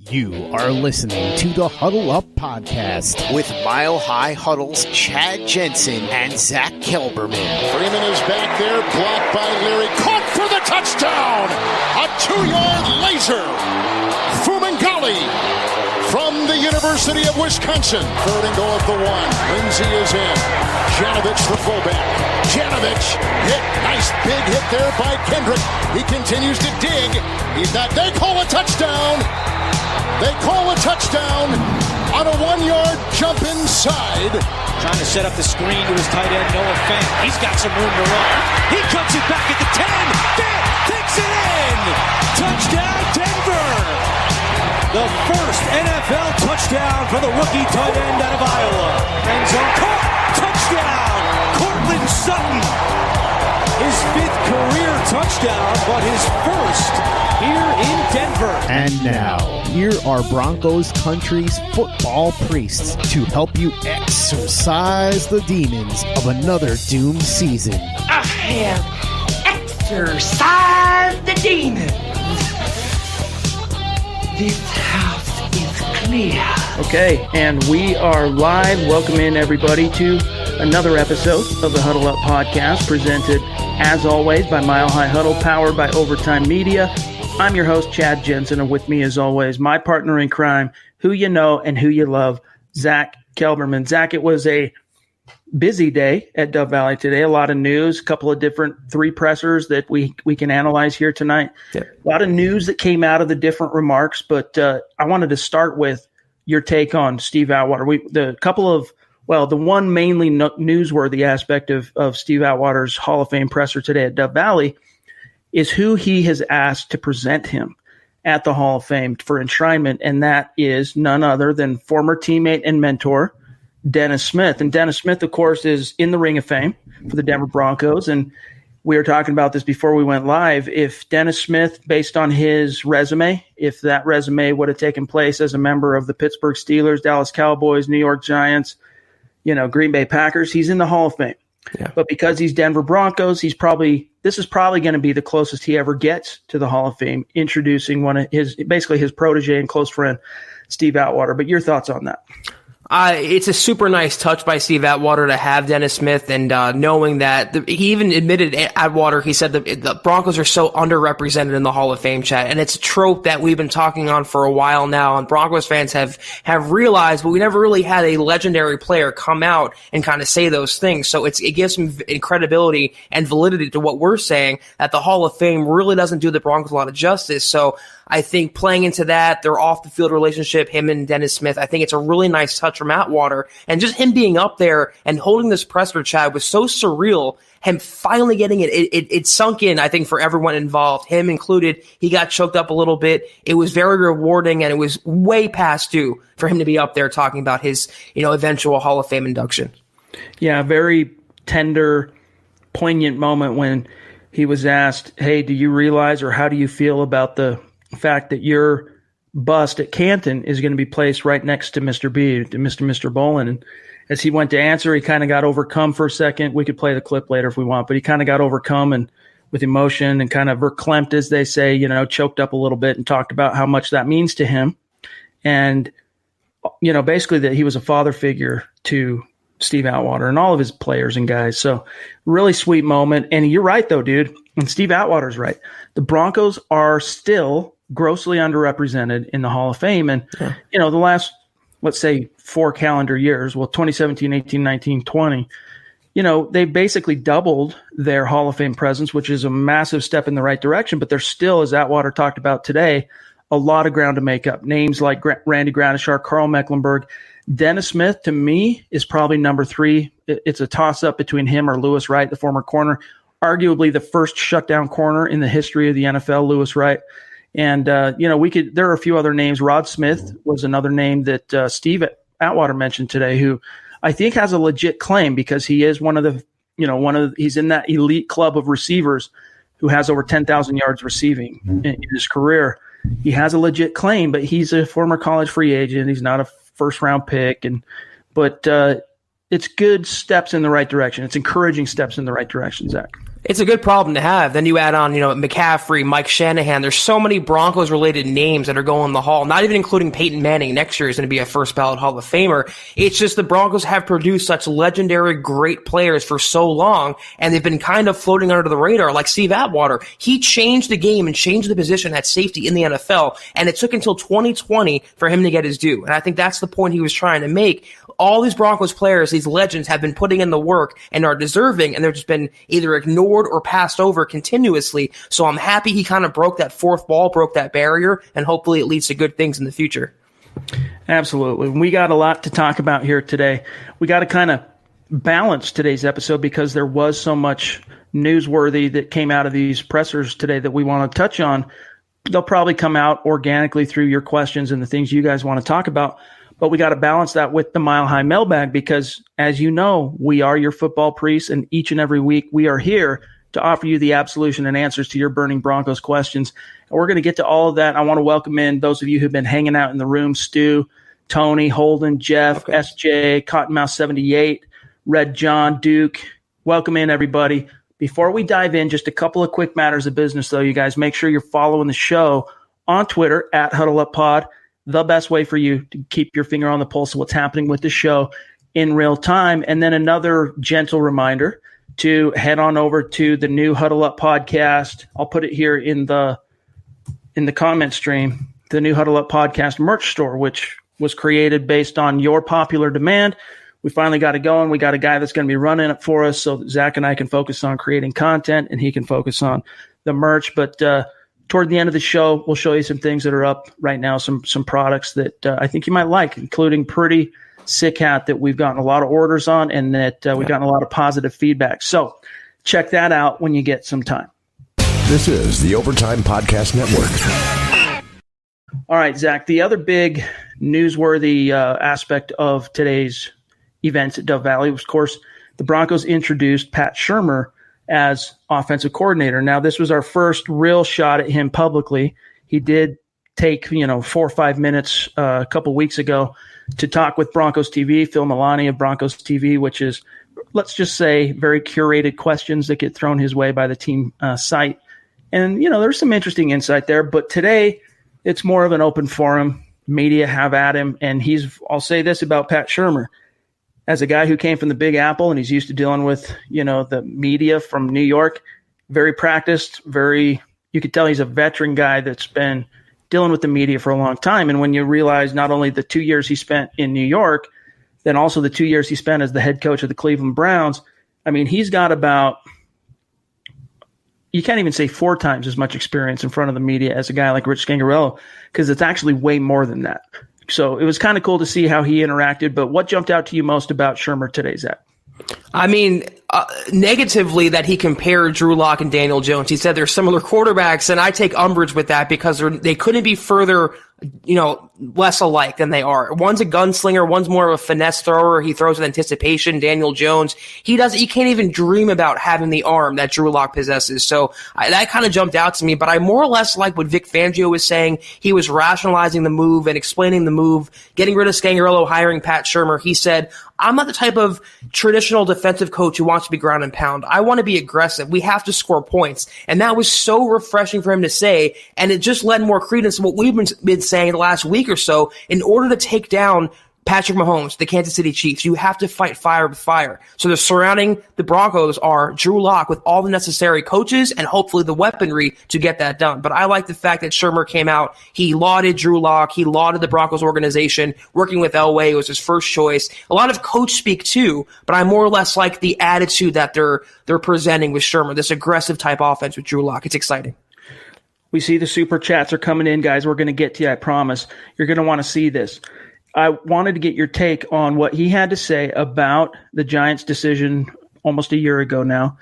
You are listening to the Huddle Up Podcast with Mile High Huddle's Chad Jensen and Zack Kelberman. Freeman is back there, blocked by Leary, caught for the touchdown! A 2-yard laser! Fumangali from the University of Wisconsin. Third and goal at the 1. Lindsey is in. Janovich, the fullback. Janovich hit. Nice big hit there by Kendrick. He continues to dig. They call a touchdown. They call a touchdown on a 1-yard jump inside. Trying to set up the screen to his tight end, Noah Fant. He's got some room to run. He cuts it back at the 10. Fant takes it in. Touchdown, Denver. The first NFL touchdown for the rookie tight end out of Iowa. End zone caught. Touchdown, Courtland Sutton. His 5th career touchdown, but his first here in Denver. And now, here are Broncos country's football priests to help you exorcise the demons of another doomed season. I have exorcised the demons. This house is clear. Okay, and we are live. Welcome in, everybody, to another episode of the Huddle Up Podcast, presented, as always, by Mile High Huddle, powered by Overtime Media. I'm your host, Chad Jensen, and with me, as always, my partner in crime, who you know and who you love, Zack Kelberman. Zack, it was a busy day at Dove Valley today. A lot of news, a couple of different 3 pressers that we can analyze here tonight. Yeah. A lot of news that came out of the different remarks, but I wanted to start with your take on Steve Atwater. The one mainly newsworthy aspect of Steve Atwater's Hall of Fame presser today at Dove Valley is who he has asked to present him at the Hall of Fame for enshrinement, and that is none other than former teammate and mentor Dennis Smith. And Dennis Smith, of course, is in the Ring of Fame for the Denver Broncos, and we were talking about this before we went live. If Dennis Smith, based on his resume, if that resume would have taken place as a member of the Pittsburgh Steelers, Dallas Cowboys, New York Giants, Green Bay Packers, he's in the Hall of Fame. Yeah. But because he's Denver Broncos, this is probably going to be the closest he ever gets to the Hall of Fame, introducing one of his protege and close friend, Steve Atwater. But your thoughts on that? It's a super nice touch by Steve Atwater to have Dennis Smith, and knowing that he even admitted Atwater, he said the Broncos are so underrepresented in the Hall of Fame, chat, and it's a trope that we've been talking on for a while now, and Broncos fans have realized, but we never really had a legendary player come out and kind of say those things, so it gives some credibility and validity to what we're saying, that the Hall of Fame really doesn't do the Broncos a lot of justice. So I think playing into that, their off-the-field relationship, him and Dennis Smith, I think it's a really nice touch from Atwater. And just him being up there and holding this presser, Chad, was so surreal. Him finally getting it. It sunk in, I think, for everyone involved, him included. He got choked up a little bit. It was very rewarding, and it was way past due for him to be up there talking about his, eventual Hall of Fame induction. Yeah, very tender, poignant moment when he was asked, hey, do you realize, or how do you feel about the fact that your bust at Canton is going to be placed right next to Mr. B, to Mr. Bolin. And as he went to answer, he kind of got overcome for a second. We could play the clip later if we want, but he kind of got overcome and with emotion and kind of verklempt, as they say, choked up a little bit, and talked about how much that means to him. And, basically that he was a father figure to Steve Atwater and all of his players and guys. So really sweet moment. And you're right, though, dude. And Steve Atwater's right. The Broncos are still grossly underrepresented in the Hall of Fame. And, the last, let's say, 4 calendar years, 2017, 18, 19, 20, they basically doubled their Hall of Fame presence, which is a massive step in the right direction. But there's still, as Atwater talked about today, a lot of ground to make up. Names like Randy Gradishar, Carl Mecklenburg. Dennis Smith, to me, is probably number 3. It's a toss-up between him or Louis Wright, the former corner, arguably the first shutdown corner in the history of the NFL, Louis Wright. And, there are a few other names. Rod Smith was another name that Steve Atwater mentioned today, who I think has a legit claim because he is he's in that elite club of receivers who has over 10,000 yards receiving in his career. He has a legit claim, but he's a former college free agent. He's not a first-round pick. But it's good steps in the right direction. It's encouraging steps in the right direction, Zach. It's a good problem to have. Then you add on, McCaffrey, Mike Shanahan. There's so many Broncos-related names that are going in the Hall, not even including Peyton Manning. Next year is going to be a first-ballot Hall of Famer. It's just the Broncos have produced such legendary, great players for so long, and they've been kind of floating under the radar, like Steve Atwater. He changed the game and changed the position at safety in the NFL, and it took until 2020 for him to get his due. And I think that's the point he was trying to make. All these Broncos players, these legends, have been putting in the work and are deserving, and they've just been either ignored or passed over continuously. So I'm happy he kind of broke that fourth wall, broke that barrier, and hopefully it leads to good things in the future. Absolutely. We got a lot to talk about here today. We got to kind of balance today's episode because there was so much newsworthy that came out of these pressers today that we want to touch on. They'll probably come out organically through your questions and the things you guys want to talk about. But we got to balance that with the Mile High Mailbag because, as you know, we are your football priests, and each and every week we are here to offer you the absolution and answers to your burning Broncos questions. And we're going to get to all of that. I want to welcome in those of you who've been hanging out in the room: Stu, Tony, Holden, Jeff, SJ, Cottonmouth 78, Red John, Duke. Welcome in, everybody. Before we dive in, just a couple of quick matters of business, though. You guys make sure you're following the show on Twitter at HuddleUpPod. The best way for you to keep your finger on the pulse of what's happening with the show in real time. And then another gentle reminder to head on over to the new Huddle Up podcast. I'll put it here in the comment stream, the new Huddle Up podcast merch store, which was created based on your popular demand. We finally got it going. We got a guy that's going to be running it for us so that Zach and I can focus on creating content and he can focus on the merch. But toward the end of the show, we'll show you some things that are up right now, some products that I think you might like, including pretty sick hat that we've gotten a lot of orders on and that we've gotten a lot of positive feedback. So check that out when you get some time. This is the Overtime Podcast Network. All right, Zach, the other big newsworthy aspect of today's events at Dove Valley was, of course, the Broncos introduced Pat Shurmur as offensive coordinator. Now, this was our first real shot at him publicly. He did take, 4 or 5 minutes a couple weeks ago to talk with Broncos TV, Phil Milani of Broncos TV, which is, let's just say, very curated questions that get thrown his way by the team site. And, there's some interesting insight there. But today, it's more of an open forum. Media have at him. And I'll say this about Pat Shurmur. As a guy who came from the Big Apple and he's used to dealing with, the media from New York, very practiced, you could tell he's a veteran guy that's been dealing with the media for a long time. And when you realize not only the 2 years he spent in New York, then also the 2 years he spent as the head coach of the Cleveland Browns, I mean, he's got about, you can't even say 4 times as much experience in front of the media as a guy like Rich Scangarello, because it's actually way more than that. So it was kind of cool to see how he interacted. But what jumped out to you most about Shurmur today, Zach? I mean, negatively that he compared Drew Lock and Daniel Jones. He said they're similar quarterbacks, and I take umbrage with that because they couldn't be further, less alike than they are. One's a gunslinger, one's more of a finesse thrower. He throws with anticipation. Daniel Jones, he can't even dream about having the arm that Drew Lock possesses. So that kind of jumped out to me, but I more or less like what Vic Fangio was saying. He was rationalizing the move and explaining the move, getting rid of Scangarello, hiring Pat Shurmur. He said, I'm not the type of traditional defensive coach who wants to be ground and pound. I want to be aggressive. We have to score points. And that was so refreshing for him to say, and it just led more credence to what we've been saying the last week or so. In order to take down Patrick Mahomes, the Kansas City Chiefs, you have to fight fire with fire. So the surrounding the Broncos are Drew Lock with all the necessary coaches and hopefully the weaponry to get that done. But I like the fact that Shurmur came out. He lauded Drew Lock. He lauded the Broncos organization. Working with Elway was his first choice. A lot of coach speak too, but I more or less like the attitude that they're presenting with Shurmur, this aggressive type offense with Drew Lock. It's exciting. We see the super chats are coming in, guys. We're going to get to you, I promise. You're going to want to see this. I wanted to get your take on what he had to say about the Giants' decision almost a year ago now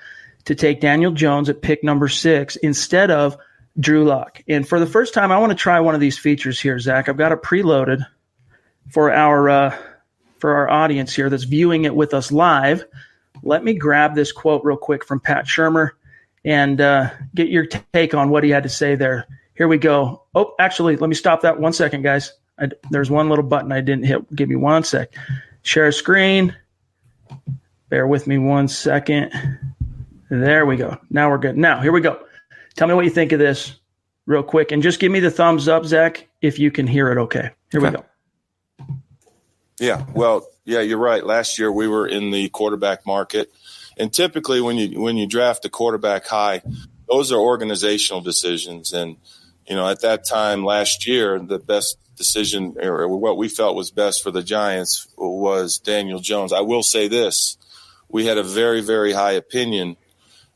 to take Daniel Jones at pick number 6 instead of Drew Lock. And for the first time, I want to try one of these features here, Zach. I've got it preloaded for our audience here that's viewing it with us live. Let me grab this quote real quick from Pat Shurmur and get your take on what he had to say there. Here we go. Oh, actually, let me stop that 1 second, guys. There's one little button I didn't hit. Give me 1 sec. Share screen. Bear with me 1 second. There we go. Now we're good. Now, here we go. Tell me what you think of this real quick. And just give me the thumbs up, Zach, if you can hear it okay. Here we go. Yeah, well, yeah, you're right. Last year we were in the quarterback market. And typically when you draft a quarterback high, those are organizational decisions. And, at that time last year, the best decision or what we felt was best for the Giants was Daniel Jones. I will say this. We had a very, very high opinion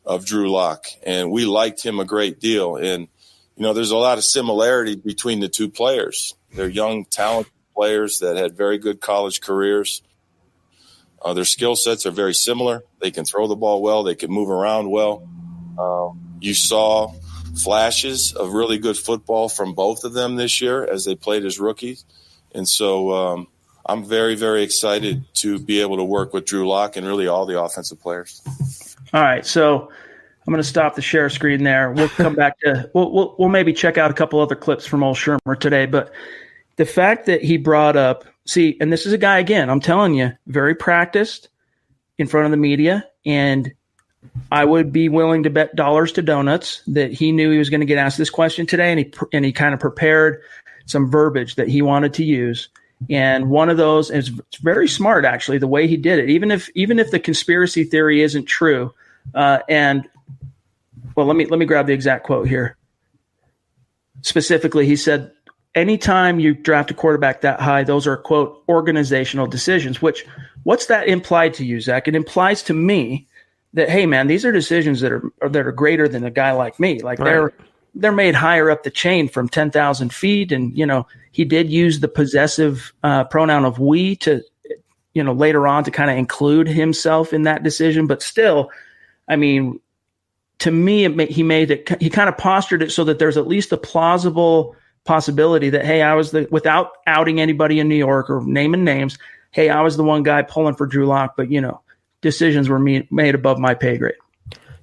of Drew Lock, and we liked him a great deal. And, there's a lot of similarity between the two players. They're young, talented players that had very good college careers. Their skill sets are very similar. They can throw the ball well. They can move around well. You saw flashes of really good football from both of them this year as they played as rookies. And so I'm very, very excited to be able to work with Drew Lock and really all the offensive players. All right, so I'm going to stop the share screen there. We'll come back to we'll maybe check out a couple other clips from old Shurmur today. But the fact that he brought up, and this is a guy, again, I'm telling you, very practiced in front of the media, and I would be willing to bet dollars to donuts that he knew he was going to get asked this question today, and he kind of prepared some verbiage that he wanted to use. And one of those is very smart, actually, the way he did it. Even if the conspiracy theory isn't true, let me grab the exact quote here. Specifically, he said, anytime you draft a quarterback that high, those are, quote, organizational decisions, what's that implied to you, Zach? It implies to me that, hey, man, these are decisions that are greater than a guy like me. Like right. They're made higher up the chain from 10,000 feet. And, he did use the possessive pronoun of we to, later on to kind of include himself in that decision. But still, I mean, to me, he kind of postured it so that there's at least a plausible possibility that, hey, without outing anybody in New York or naming names, hey, I was the one guy pulling for Drew Lock, but, decisions were made above my pay grade.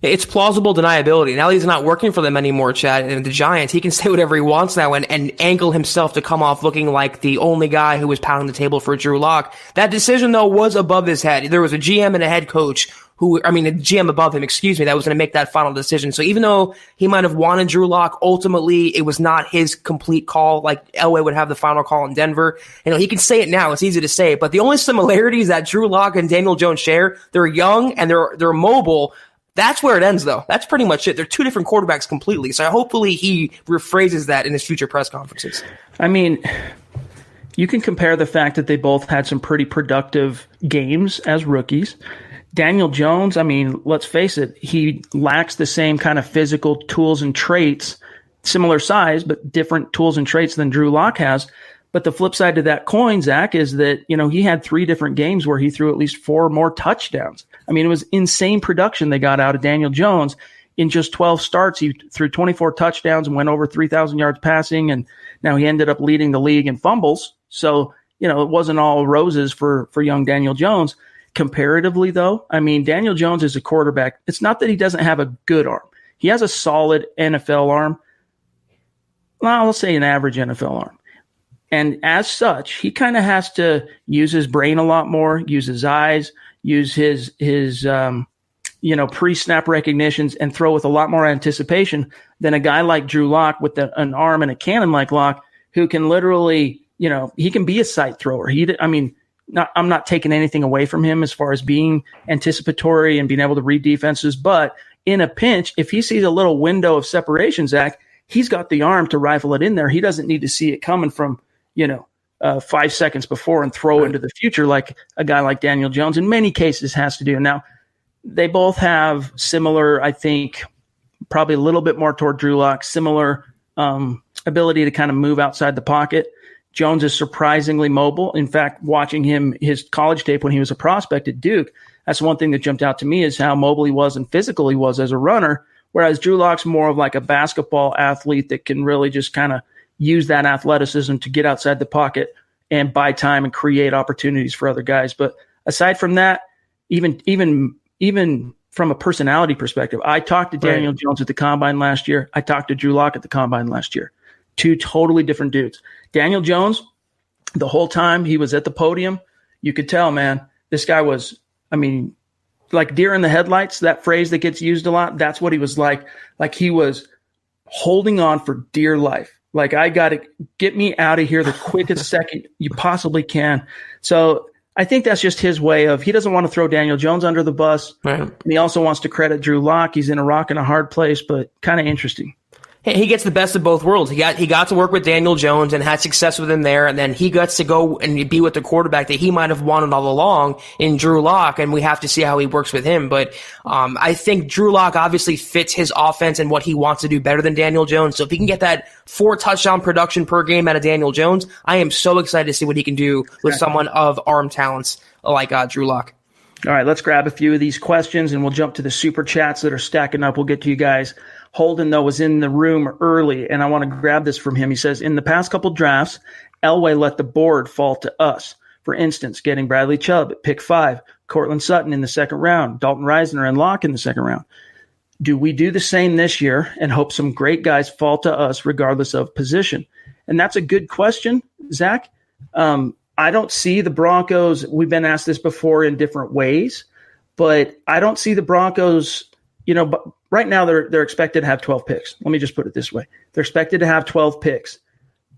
It's plausible deniability. Now he's not working for them anymore, Chad, and the Giants, he can say whatever he wants now and angle himself to come off looking like the only guy who was pounding the table for Drew Lock. That decision, though, was above his head. There was a GM and a head coach a GM above him, that was going to make that final decision. So even though he might have wanted Drew Lock, ultimately it was not his complete call. Like Elway would have the final call in Denver. He can say it now. It's easy to say, but the only similarities that Drew Lock and Daniel Jones share, they're young and they're mobile. That's where it ends, though. That's pretty much it. They're two different quarterbacks completely. So hopefully he rephrases that in his future press conferences. I mean, you can compare the fact that they both had some pretty productive games as rookies. Daniel Jones, I mean, let's face it, he lacks the same kind of physical tools and traits, similar size, but different tools and traits than Drew Lock has. But the flip side to that coin, Zach, is that, he had 3 different games where he threw at least 4 more touchdowns. I mean, it was insane production they got out of Daniel Jones. In just 12 starts, he threw 24 touchdowns and went over 3,000 yards passing, and now he ended up leading the league in fumbles. So, it wasn't all roses for young Daniel Jones. Comparatively, though, I mean, Daniel Jones is a quarterback. It's not that he doesn't have a good arm. He has a solid NFL arm. Well, let's say an average NFL arm. And as such, he kind of has to use his brain a lot more, use his eyes, use his pre-snap recognitions, and throw with a lot more anticipation than a guy like Drew Lock with an arm and a cannon like Lock, who can literally, he can be a sight thrower. I'm not taking anything away from him as far as being anticipatory and being able to read defenses, but in a pinch, if he sees a little window of separation, Zach, he's got the arm to rifle it in there. He doesn't need to see it coming from, 5 seconds before and throw into the future like a guy like Daniel Jones in many cases has to do. Now, they both have similar, I think, probably a little bit more toward Drew Lock, similar ability to kind of move outside the pocket. Jones is surprisingly mobile. In fact, watching his college tape when he was a prospect at Duke, that's one thing that jumped out to me is how mobile he was and physical he was as a runner, whereas Drew Lock's more of like a basketball athlete that can really just kind of use that athleticism to get outside the pocket and buy time and create opportunities for other guys. But aside from that, even from a personality perspective, I talked to Daniel Jones at the Combine last year. I talked to Drew Lock at the Combine last year. Two totally different dudes. Daniel Jones, the whole time he was at the podium, you could tell, man, this guy was, like deer in the headlights, that phrase that gets used a lot. That's what he was like. Like he was holding on for dear life. Like, I got to get me out of here the quickest second you possibly can. So I think that's just his way of, he doesn't want to throw Daniel Jones under the bus. Right. And he also wants to credit Drew Lock. He's in a rock and a hard place, but kind of interesting. He gets the best of both worlds. He got to work with Daniel Jones and had success with him there, and then he gets to go and be with the quarterback that he might have wanted all along in Drew Lock, and we have to see how he works with him. But I think Drew Lock obviously fits his offense and what he wants to do better than Daniel Jones. So if he can get that 4 touchdown production per game out of Daniel Jones, I am so excited to see what he can do with someone of arm talents like Drew Lock. All right, let's grab a few of these questions, and we'll jump to the super chats that are stacking up. We'll get to you guys. Holden, though, was in the room early, and I want to grab this from him. He says, in the past couple drafts, Elway let the board fall to us. For instance, getting Bradley Chubb at pick 5, Cortland Sutton in the second round, Dalton Risner and Locke in the second round. Do we do the same this year and hope some great guys fall to us regardless of position? And that's a good question, Zach. I don't see the Broncos. We've been asked this before in different ways, but I don't see the Broncos, but right now they're expected to have 12 picks. Let me just put it this way. They're expected to have 12 picks.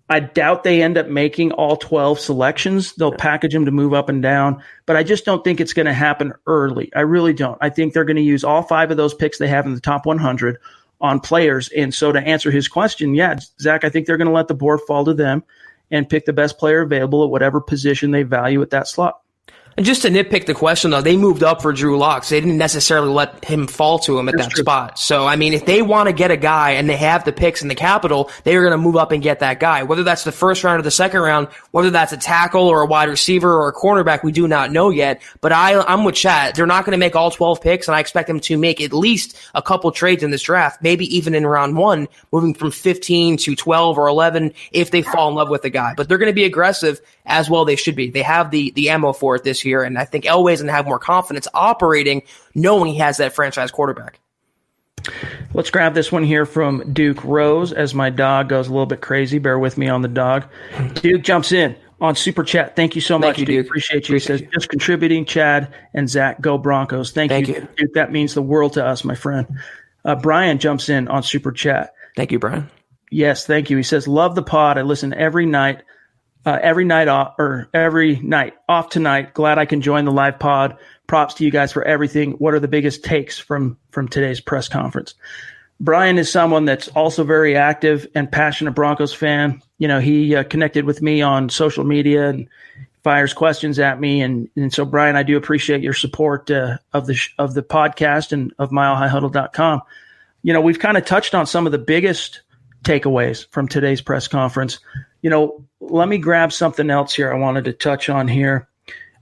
I doubt they end up making all 12 selections. They'll package them to move up and down, but I just don't think it's going to happen early. I really don't. I think they're going to use all 5 of those picks they have in the top 100 on players. And so to answer his question, yeah, Zach, I think they're going to let the board fall to them and pick the best player available at whatever position they value at that slot. And just to nitpick the question, though, they moved up for Drew Lock. So they didn't necessarily let him fall to him at that spot. So, I mean, if they want to get a guy and they have the picks in the capital, they are going to move up and get that guy. Whether that's the first round or the second round, whether that's a tackle or a wide receiver or a cornerback, we do not know yet. But I'm with Chad. They're not going to make all 12 picks, and I expect them to make at least a couple trades in this draft, maybe even in round 1, moving from 15 to 12 or 11 if they fall in love with the guy. But they're going to be aggressive as well. They should be. They have the ammo for it this year, and I think Elway's going to have more confidence operating, knowing he has that franchise quarterback. Let's grab this one here from Duke Rose as my dog goes a little bit crazy. Bear with me on the dog. Duke jumps in on Super Chat. Thank you so much, Duke. Appreciate you. He says, just contributing, Chad and Zach, go Broncos. Thank you, Duke. That means the world to us, my friend. Brian jumps in on Super Chat. Thank you, Brian. Yes, thank you. He says, love the pod. I listen every night off tonight. Glad I can join the live pod. Props to you guys for everything. What are the biggest takes from today's press conference? Brian is someone that's also very active and passionate Broncos fan. He connected with me on social media and fires questions at me. And so, Brian, I do appreciate your support of the podcast and of milehighhuddle.com. We've kind of touched on some of the biggest takeaways from today's press conference. Let me grab something else here I wanted to touch on here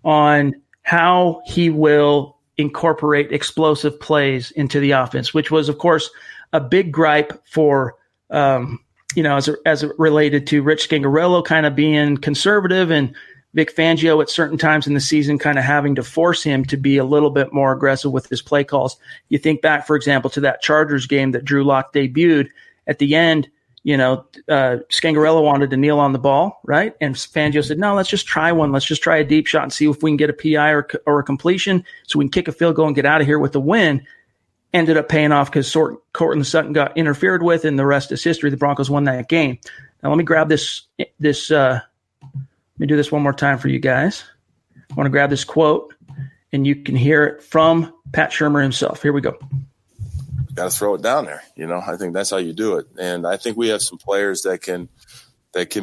on how he will incorporate explosive plays into the offense, which was, of course, a big gripe for, as it related to Rich Scangarello kind of being conservative and Vic Fangio at certain times in the season kind of having to force him to be a little bit more aggressive with his play calls. You think back, for example, to that Chargers game that Drew Lock debuted at the end. Scangarello wanted to kneel on the ball, right? And Fangio said, no, let's just try one. Let's just try a deep shot and see if we can get a PI or a completion so we can kick a field goal and get out of here with the win. Ended up paying off because Cortland Sutton got interfered with, and the rest is history. The Broncos won that game. Now let me grab this. Let me do this one more time for you guys. I want to grab this quote, and you can hear it from Pat Shurmur himself. Here we go. Got to throw it down there. I think that's how you do it. And I think we have some players that can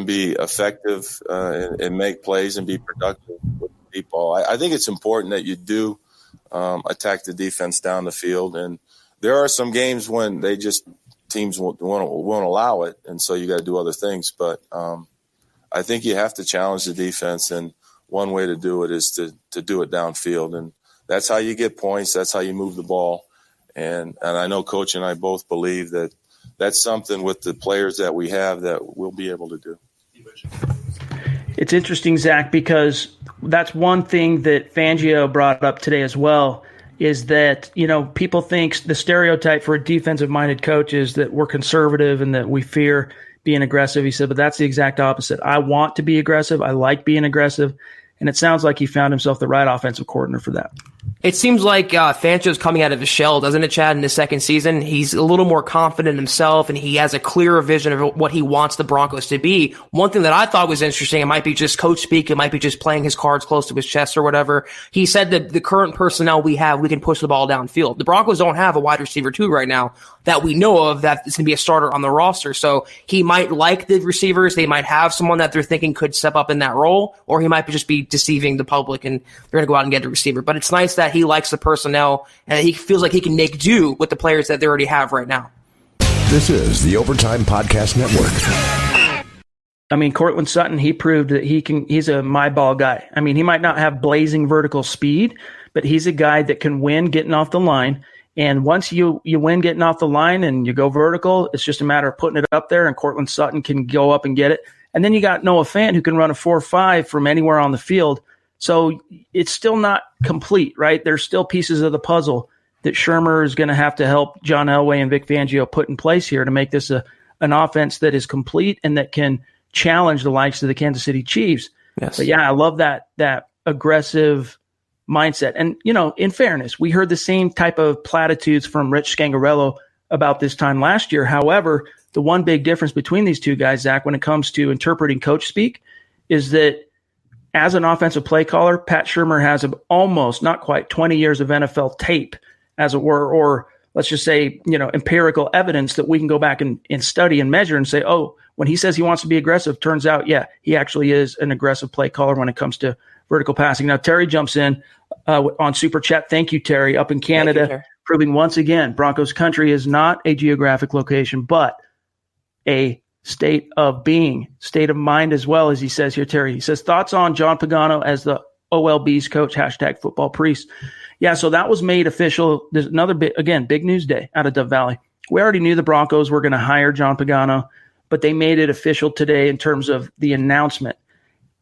be effective and make plays and be productive with the deep ball. I think it's important that you do attack the defense down the field. And there are some games when teams won't allow it. And so you got to do other things. But I think you have to challenge the defense. And one way to do it is to do it downfield. And that's how you get points. That's how you move the ball. And I know Coach and I both believe that that's something with the players that we have that we'll be able to do. It's interesting, Zach, because that's one thing that Fangio brought up today as well, is that, people think the stereotype for a defensive-minded coach is that we're conservative and that we fear being aggressive. He said, but that's the exact opposite. I want to be aggressive. I like being aggressive. And it sounds like he found himself the right offensive coordinator for that. It seems like Fangio's coming out of his shell, doesn't it, Chad, in his second season? He's a little more confident in himself, and he has a clearer vision of what he wants the Broncos to be. One thing that I thought was interesting, it might be just coach speak, it might be just playing his cards close to his chest or whatever. He said that the current personnel we have, we can push the ball downfield. The Broncos don't have a wide receiver 2 right now that we know of that is going to be a starter on the roster. So he might like the receivers. They might have someone that they're thinking could step up in that role, or he might just be deceiving the public and they're going to go out and get a receiver. But it's nice that he likes the personnel and he feels like he can make do with the players that they already have right now. This is the Overtime Podcast Network. I mean, Courtland Sutton, he proved that he's a my ball guy. I mean, he might not have blazing vertical speed, but he's a guy that can win getting off the line. And once you win getting off the line and you go vertical, it's just a matter of putting it up there, and Courtland Sutton can go up and get it. And then you got Noah Fant, who can run a 4.5 from anywhere on the field. So it's still not complete, right? There's still pieces of the puzzle that Shurmur is going to have to help John Elway and Vic Fangio put in place here to make this an offense that is complete and that can challenge the likes of the Kansas City Chiefs. Yes. But yeah, I love that aggressive mindset. And, in fairness, we heard the same type of platitudes from Rich Scangarello about this time last year. However, the one big difference between these two guys, Zach, when it comes to interpreting coach speak, is that as an offensive play caller, Pat Shurmur has almost, not quite, 20 years of NFL tape, as it were, or let's just say, empirical evidence that we can go back and study and measure and say, oh, when he says he wants to be aggressive, turns out, yeah, he actually is an aggressive play caller when it comes to vertical passing. Now, Terry jumps in on Super Chat. Thank you, Terry, up in Canada, proving once again Broncos country is not a geographic location, but a state of being, state of mind as well, as he says here, Terry. He says, thoughts on John Pagano as the OLB's coach, #footballpriest. Yeah, so that was made official. There's another big news day out of Dove Valley. We already knew the Broncos were going to hire John Pagano, but they made it official today in terms of the announcement.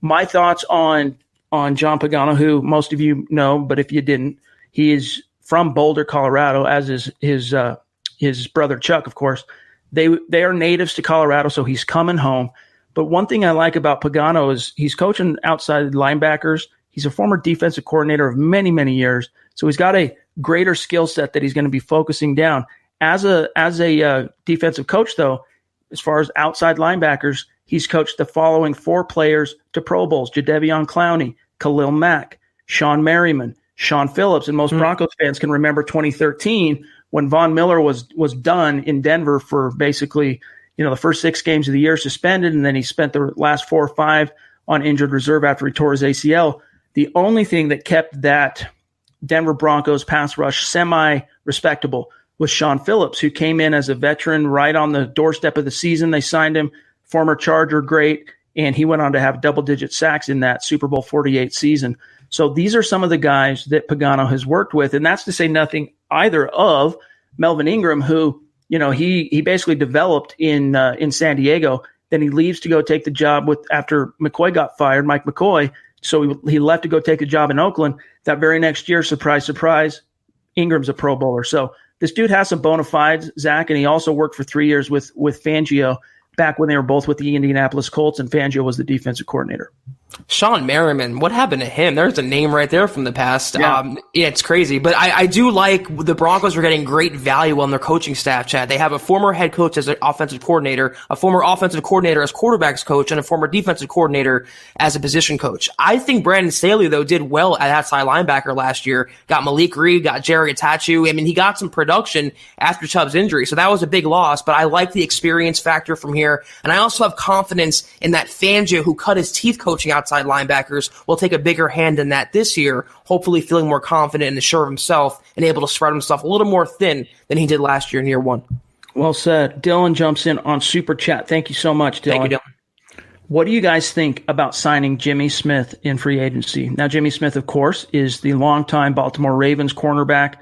My thoughts on John Pagano, who most of you know, but if you didn't, he is from Boulder, Colorado, as is his brother Chuck, of course. They are natives to Colorado, so he's coming home. But one thing I like about Pagano is he's coaching outside linebackers. He's a former defensive coordinator of many, many years, so he's got a greater skill set that he's going to be focusing down. As a defensive coach, though, as far as outside linebackers, he's coached the following 4 players to Pro Bowls: Jadeveon Clowney, Khalil Mack, Sean Merriman, Sean Phillips. And most Broncos fans can remember 2013 when Von Miller was done in Denver for basically, the first 6 games of the year suspended, and then he spent the last 4 or 5 on injured reserve after he tore his ACL. The only thing that kept that Denver Broncos pass rush semi-respectable was Sean Phillips, who came in as a veteran right on the doorstep of the season. They signed him, former Charger great, and he went on to have double-digit sacks in that Super Bowl 48 season. So these are some of the guys that Pagano has worked with, and that's to say nothing either of Melvin Ingram, who, he basically developed in San Diego. Then he leaves to go take the job after McCoy got fired, Mike McCoy. So he left to go take a job in Oakland. That very next year, surprise, surprise, Ingram's a Pro Bowler. So this dude has some bona fides, Zach, and he also worked for 3 years with Fangio back when they were both with the Indianapolis Colts, and Fangio was the defensive coordinator. Sean Merriman, what happened to him? There's a name right there from the past. Yeah. It's crazy. But I do like the Broncos are getting great value on their coaching staff, Chad. They have a former head coach as an offensive coordinator, a former offensive coordinator as quarterbacks coach, and a former defensive coordinator as a position coach. I think Brandon Staley, though, did well at outside linebacker last year. Got Malik Reed, got Jerry Atachu. I mean, he got some production after Chubb's injury, so that was a big loss. But I like the experience factor from here. And I also have confidence in that Fangio, who cut his teeth coaching outside linebackers, will take a bigger hand in that this year, hopefully feeling more confident and sure of himself and able to spread himself a little more thin than he did last year in year 1. Well said. Dylan jumps in on Super Chat. Thank you so much, Dylan. Thank you, Dylan. What do you guys think about signing Jimmy Smith in free agency? Now, Jimmy Smith, of course, is the longtime Baltimore Ravens cornerback.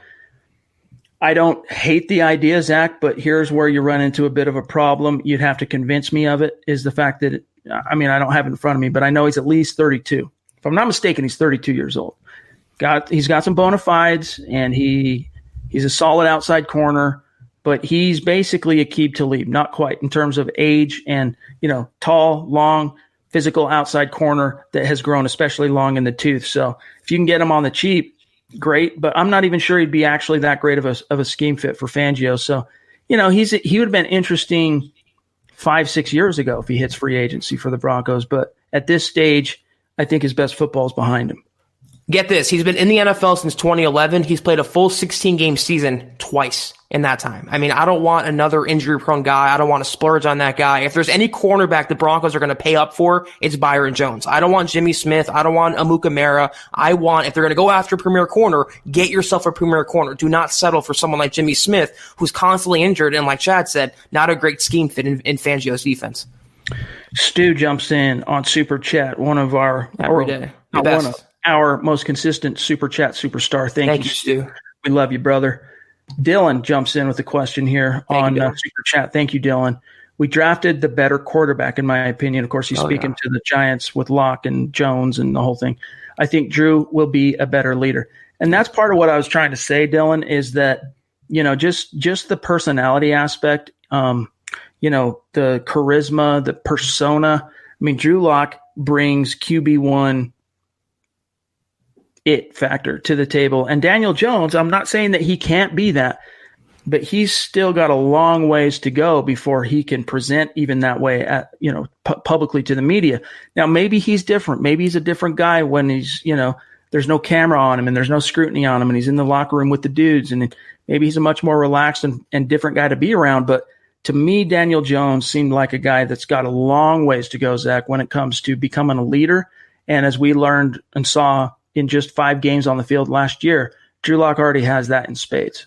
I don't hate the idea, Zach, but here's where you run into a bit of a problem. You'd have to convince me of it, is the fact that, I don't have it in front of me, but I know he's at least 32. If I'm not mistaken, he's 32 years old. He's got some bona fides, and he's a solid outside corner, but he's basically Aqib Talib, not quite in terms of age and, tall, long, physical outside corner that has grown especially long in the tooth. So if you can get him on the cheap, great, but I'm not even sure he'd be actually that great of a scheme fit for Fangio. So, he would have been interesting 5-6 years ago if he hits free agency for the Broncos. But at this stage, I think his best football is behind him. Get this. He's been in the NFL since 2011. He's played a full 16-game season twice in that time. I mean, I don't want another injury-prone guy. I don't want to splurge on that guy. If there's any cornerback the Broncos are going to pay up for, it's Byron Jones. I don't want Jimmy Smith. I don't want Amukamara. If they're going to go after a premier corner, get yourself a premier corner. Do not settle for someone like Jimmy Smith, who's constantly injured and, like Chad said, not a great scheme fit in Fangio's defense. Stu jumps in on Super Chat, one of our every day. One of our most consistent Super Chat superstar. Thank you, Stu. We love you, brother. Dylan jumps in with a question here on Super Chat. Thank you, Dylan. We drafted the better quarterback, in my opinion. Of course, he's speaking to the Giants with Locke and Jones and the whole thing. I think Drew will be a better leader. And that's part of what I was trying to say, Dylan, is that, just the personality aspect, the charisma, the persona. I mean, Drew Locke brings QB1 it factor to the table. And Daniel Jones, I'm not saying that he can't be that, but he's still got a long ways to go before he can present even that way publicly to the media. Now, maybe he's different. Maybe he's a different guy when he's, there's no camera on him and there's no scrutiny on him and he's in the locker room with the dudes, and maybe he's a much more relaxed and different guy to be around. But to me, Daniel Jones seemed like a guy that's got a long ways to go, Zach, when it comes to becoming a leader. And as we learned and saw in just 5 games on the field last year, Drew Lock already has that in spades.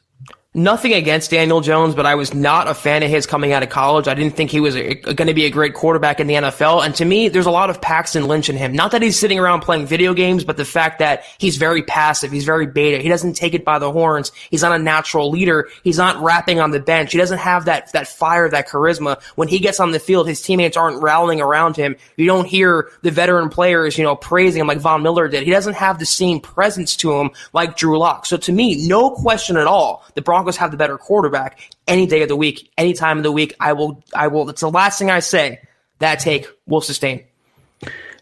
Nothing against Daniel Jones, but I was not a fan of his coming out of college. I didn't think he was going to be a great quarterback in the NFL. And to me, there's a lot of Paxton Lynch in him. Not that he's sitting around playing video games, but the fact that he's very passive. He's very beta. He doesn't take it by the horns. He's not a natural leader. He's not rapping on the bench. He doesn't have that fire, that charisma. When he gets on the field, his teammates aren't rallying around him. You don't hear the veteran players, praising him like Von Miller did. He doesn't have the same presence to him like Drew Lock. So to me, no question at all, the Broncos have the better quarterback any day of the week, any time of the week. I will. It's the last thing I say. That take will sustain.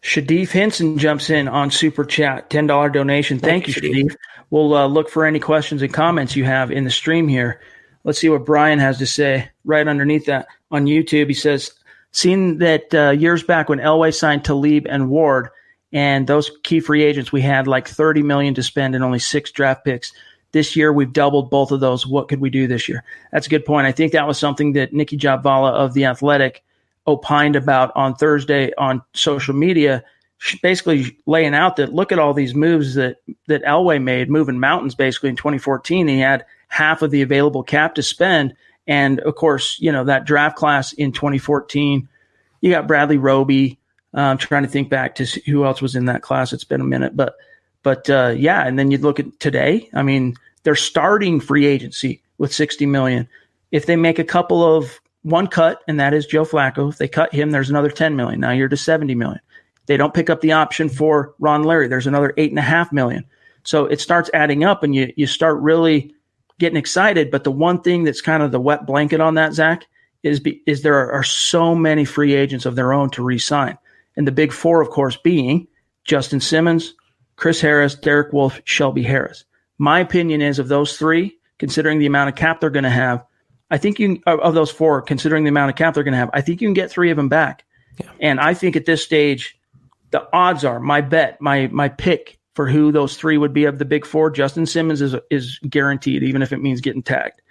Shadif Henson jumps in on Super Chat, $10 donation. Thank you, Shadif. We'll look for any questions and comments you have in the stream here. Let's see what Brian has to say right underneath that on YouTube. He says, seen that years back when Elway signed Talib and Ward and those key free agents, we had like $30 million to spend and only 6 draft picks. This year, we've doubled both of those. What could we do this year? That's a good point. I think that was something that Nikki Jabvala of The Athletic opined about on Thursday on social media, basically laying out that look at all these moves that Elway made, moving mountains basically in 2014. He had half of the available cap to spend. And, of course, that draft class in 2014, you got Bradley Roby. I'm trying to think back to who else was in that class. It's been a minute. But and then you'd look at today. I mean, they're starting free agency with $60 million. If they make a couple of one cut, and that is Joe Flacco, if they cut him, there's another $10 million. Now you're to $70 million. They don't pick up the option for Ron Larry. There's another $8.5 million. So it starts adding up, and you start really getting excited. But the one thing that's kind of the wet blanket on that, Zach, is there are so many free agents of their own to re-sign. And the big 4, of course, being Justin Simmons, Chris Harris, Derek Wolfe, Shelby Harris. My opinion is of those 3, considering the amount of cap they're going to have, I think of those 4, considering the amount of cap they're going to have, I think you can get 3 of them back. Yeah. And I think at this stage, the odds are, my bet, my pick for who those 3 would be of the big 4, Justin Simmons is guaranteed, even if it means getting tagged.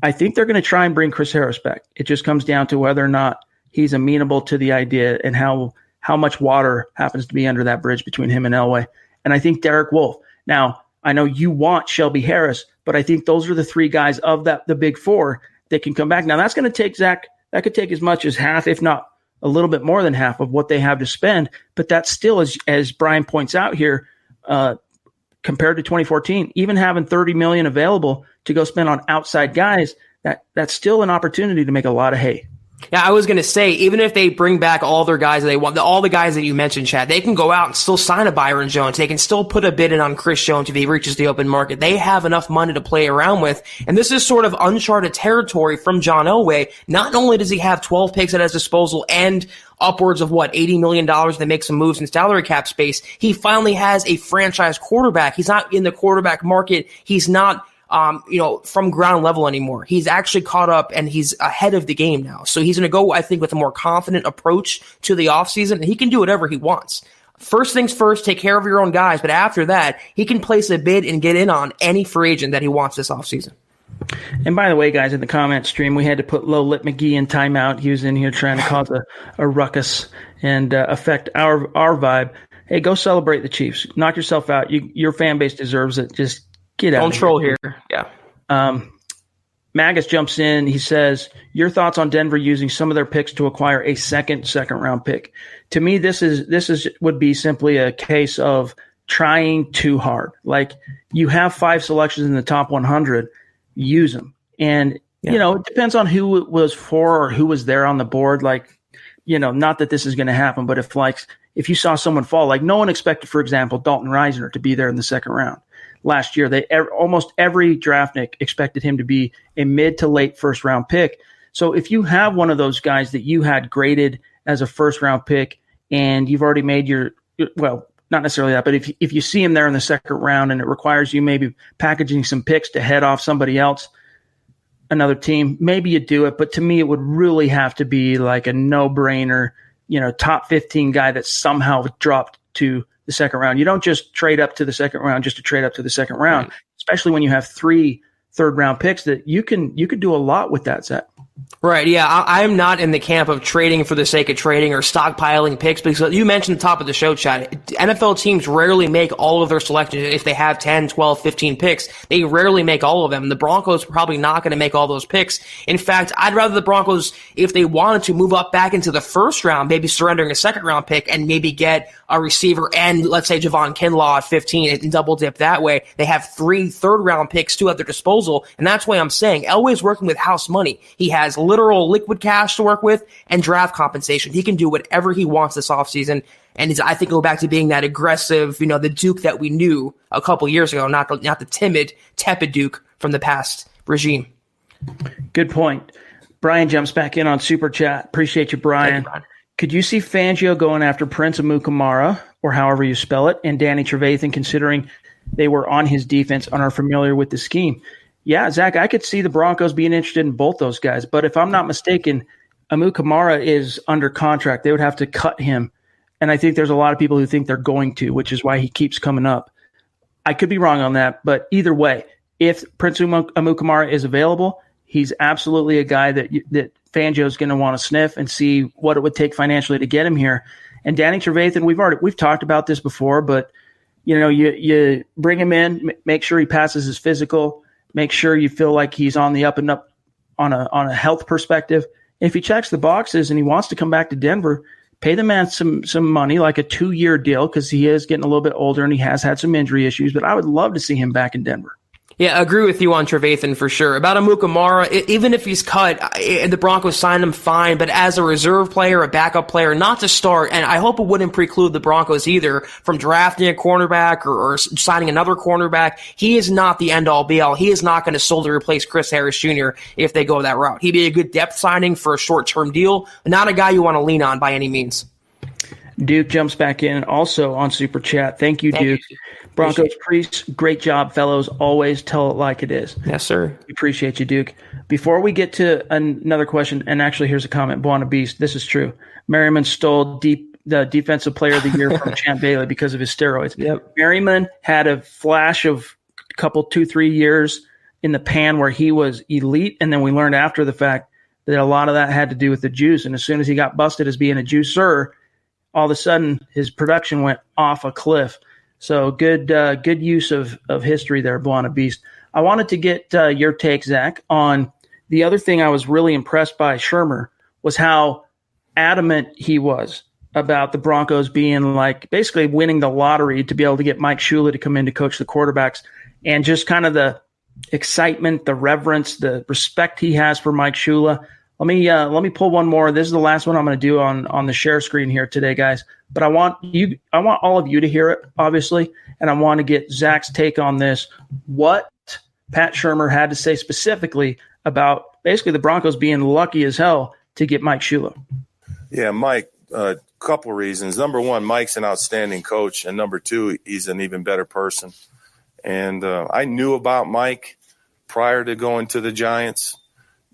I think they're going to try and bring Chris Harris back. It just comes down to whether or not he's amenable to the idea and how much water happens to be under that bridge between him and Elway. And I think Derek Wolfe. Now, I know you want Shelby Harris, but I think those are the 3 guys of the big 4 that can come back. Now, that's going to take, Zach, that could take as much as half, if not a little bit more than half of what they have to spend. But that's still, as Brian points out here, compared to 2014, even having $30 million available to go spend on outside guys, that's still an opportunity to make a lot of hay. Yeah, I was going to say, even if they bring back all their guys that they want, all the guys that you mentioned, Chad, they can go out and still sign a Byron Jones. They can still put a bid in on Chris Jones if he reaches the open market. They have enough money to play around with. And this is sort of uncharted territory from John Elway. Not only does he have 12 picks at his disposal and upwards of $80 million to make some moves in salary cap space, he finally has a franchise quarterback. He's not in the quarterback market. He's not from ground level anymore. He's actually caught up and he's ahead of the game now. So he's going to go, I think, with a more confident approach to the offseason, and he can do whatever he wants. First things first, take care of your own guys, but after that, he can place a bid and get in on any free agent that he wants this offseason. And by the way, guys, in the comment stream, we had to put Low Lit McGee in timeout. He was in here trying to cause a ruckus and affect our vibe. Hey, go celebrate the Chiefs. Knock yourself out. Your fan base deserves it. Just get out. Don't troll here. Yeah. Magus jumps in. He says, your thoughts on Denver using some of their picks to acquire a second round pick. To me, this would be simply a case of trying too hard. Like, you have 5 selections in the top 100, use them. And, it depends on who it was for or who was there on the board. Like, not that this is going to happen, but if you saw someone fall, like no one expected, for example, Dalton Risner to be there in the second round. Last year, almost every draftnik expected him to be a mid to late first round pick. So if you have one of those guys that you had graded as a first round pick and you've already made not necessarily that, but if you see him there in the second round and it requires you maybe packaging some picks to head off somebody else, another team, maybe you do it. But to me, it would really have to be like a no-brainer, top 15 guy that somehow dropped to the second round. You don't just trade up to the second round just to trade up to the second round, especially when you have 3 third-round picks that you can do a lot with that set. Right, yeah. I'm not in the camp of trading for the sake of trading or stockpiling picks, because you mentioned at the top of the show, Chad, NFL teams rarely make all of their selections. If they have 10, 12, 15 picks, they rarely make all of them. The Broncos are probably not going to make all those picks. In fact, I'd rather the Broncos, if they wanted to, move up back into the first round, maybe surrendering a second-round pick and maybe get a receiver and, let's say, Javon Kinlaw at 15 and double dip that way. They have 3 third-round picks, too, at their disposal, and that's why I'm saying Elway's working with house money. He has literal liquid cash to work with and draft compensation. He can do whatever he wants this offseason, and I think go back to being that aggressive, the Duke that we knew a couple years ago, not the timid, tepid Duke from the past regime. Good point. Brian jumps back in on Super Chat. Appreciate you, Brian. Brian. Could you see Fangio going after Prince Amukamara, or however you spell it, and Danny Trevathan, considering they were on his defense and are familiar with the scheme? Yeah, Zach, I could see the Broncos being interested in both those guys. But if I'm not mistaken, Amukamara is under contract. They would have to cut him. And I think there's a lot of people who think they're going to, which is why he keeps coming up. I could be wrong on that. But either way, if Prince Amukamara is available, he's absolutely a guy that Fangio is going to want to sniff and see what it would take financially to get him here. And Danny Trevathan, we've talked about this before, but you bring him in, make sure he passes his physical. Make sure you feel like he's on the up and up on a health perspective. If he checks the boxes and he wants to come back to Denver, pay the man some money, like a 2-year deal, because he is getting a little bit older and he has had some injury issues. But I would love to see him back in Denver. Yeah, I agree with you on Trevathan for sure. About Amukamara, even if he's cut, the Broncos signed him fine, but as a reserve player, a backup player, not to start, and I hope it wouldn't preclude the Broncos either from drafting a cornerback or signing another cornerback. He is not the end-all, be-all. He is not going to solely replace Chris Harris Jr. if they go that route. He'd be a good depth signing for a short-term deal, but not a guy you want to lean on by any means. Duke jumps back in also on Super Chat. Thank you, Duke. Broncos Priest, great job, fellows. Always tell it like it is. Yes, sir. We appreciate you, Duke. Before we get to another question, and actually here's a comment, Buona Beast, this is true. Merriman stole the Defensive Player of the Year from Champ Bailey because of his steroids. Yep. Merriman had a flash of a couple, 2-3 years in the pan where he was elite, and then we learned after the fact that a lot of that had to do with the juice, and as soon as he got busted as being a juicer, all of a sudden his production went off a cliff. So good use of history there, Buona Beast. I wanted to get your take, Zach, on the other thing I was really impressed by Shurmur was how adamant he was about the Broncos being like basically winning the lottery to be able to get Mike Shula to come in to coach the quarterbacks, and just kind of the excitement, the reverence, the respect he has for Mike Shula. Let me pull one more. This is the last one I'm going to do on the share screen here today, guys. But I want all of you to hear it, obviously, and I want to get Zach's take on this. What Pat Shurmur had to say specifically about basically the Broncos being lucky as hell to get Mike Shula. Yeah, Mike, a couple reasons. Number one, Mike's an outstanding coach, and number two, he's an even better person. And I knew about Mike prior to going to the Giants.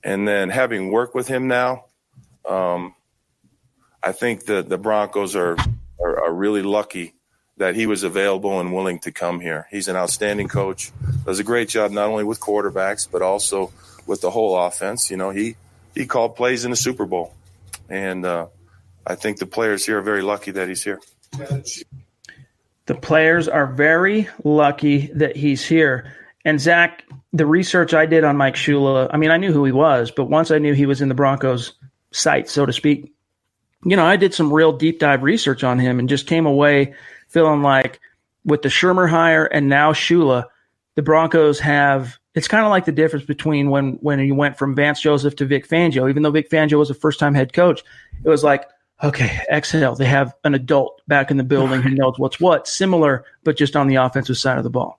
And then having worked with him now, I think the Broncos are really lucky that he was available and willing to come here. He's an outstanding coach, does a great job not only with quarterbacks but also with the whole offense. You know, he called plays in the Super Bowl, and I think the players here are very lucky that he's here. The players are very lucky that he's here. And Zach, the research I did on Mike Shula, I mean, I knew who he was, but once I knew he was in the Broncos sight, so to speak, you know, I did some real deep dive research on him and just came away feeling like with the Shurmur hire and now Shula, the Broncos have – it's kind of like the difference between when he went from Vance Joseph to Vic Fangio. Even though Vic Fangio was a first-time head coach, it was like, okay, exhale. They have an adult back in the building who knows what's what. Similar, but just on the offensive side of the ball.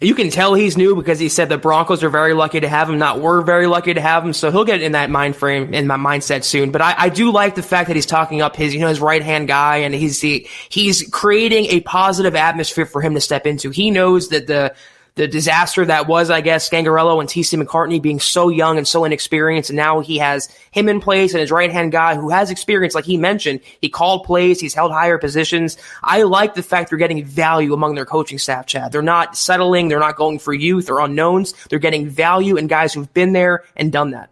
You can tell he's new because he said the Broncos are very lucky to have him, not we're very lucky to have him. So he'll get in that mind frame, in my mindset soon. But I do like the fact that he's talking up his right-hand guy, and he's creating a positive atmosphere for him to step into. He knows that the disaster that was, I guess, Scangarello and T.C. McCartney being so young and so inexperienced, and now he has him in place and his right-hand guy who has experience, like he mentioned. He called plays. He's held higher positions. I like the fact they're getting value among their coaching staff, Chad. They're not settling. They're not going for youth or unknowns. They're getting value in guys who've been there and done that.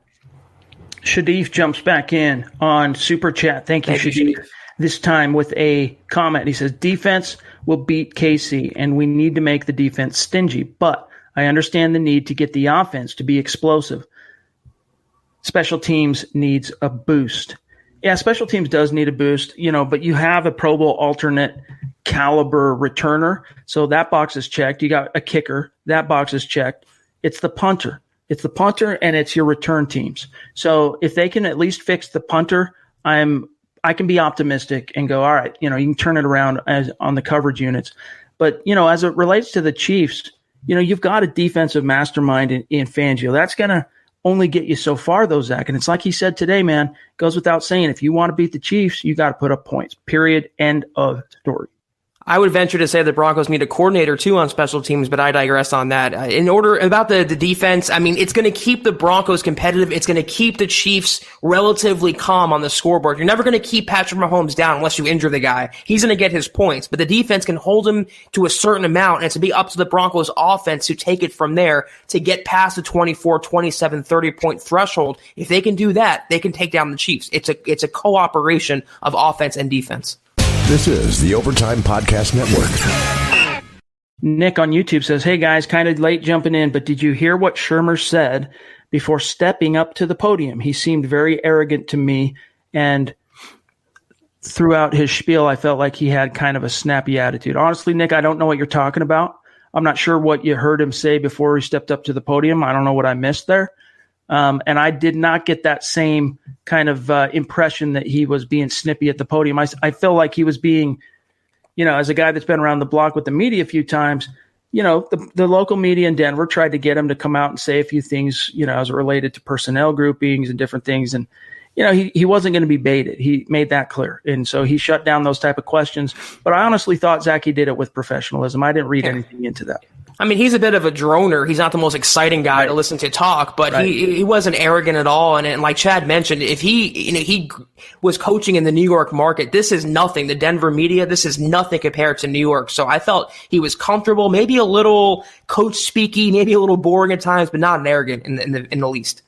Shadif jumps back in on Super Chat. Thank you, Shadif. This time with a comment. He says, defense will beat KC, and we need to make the defense stingy. But I understand the need to get the offense to be explosive. Special teams needs a boost. Yeah, special teams does need a boost, but you have a Pro Bowl alternate caliber returner. So that box is checked. You got a kicker. That box is checked. It's the punter. It's the punter, and it's your return teams. So if they can at least fix the punter, I can be optimistic and go, all right, you can turn it around on the coverage units. But, as it relates to the Chiefs, you've got a defensive mastermind in Fangio. That's going to only get you so far, though, Zach. And it's like he said today, man, it goes without saying, if you want to beat the Chiefs, you got to put up points, period, end of story. I would venture to say the Broncos need a coordinator too on special teams, but I digress on that. About the defense, I mean, it's going to keep the Broncos competitive. It's going to keep the Chiefs relatively calm on the scoreboard. You're never going to keep Patrick Mahomes down unless you injure the guy. He's going to get his points, but the defense can hold him to a certain amount, and it's to be up to the Broncos offense to take it from there to get past the 24, 27, 30-point threshold. If they can do that, they can take down the Chiefs. It's a cooperation of offense and defense. This is the Overtime Podcast Network. Nick on YouTube says, hey guys, kind of late jumping in, but did you hear what Shurmur said before stepping up to the podium? He seemed very arrogant to me, and throughout his spiel, I felt like he had kind of a snappy attitude. Honestly, Nick, I don't know what you're talking about. I'm not sure what you heard him say before he stepped up to the podium. I don't know what I missed there. And I did not get that same kind of impression that he was being snippy at the podium. I feel like he was being, as a guy that's been around the block with the media a few times, the local media in Denver tried to get him to come out and say a few things, as it related to personnel groupings and different things. And, he wasn't going to be baited. He made that clear. And so he shut down those type of questions. But I honestly thought, Zach, he did it with professionalism. I didn't read anything into that. I mean, he's a bit of a droner. He's not the most exciting guy to listen to talk, but he wasn't arrogant at all. And like Chad mentioned, if he was coaching in the New York market, this is nothing. The Denver media, this is nothing compared to New York. So I felt he was comfortable, maybe a little coach speaky, maybe a little boring at times, but not an arrogant in the least.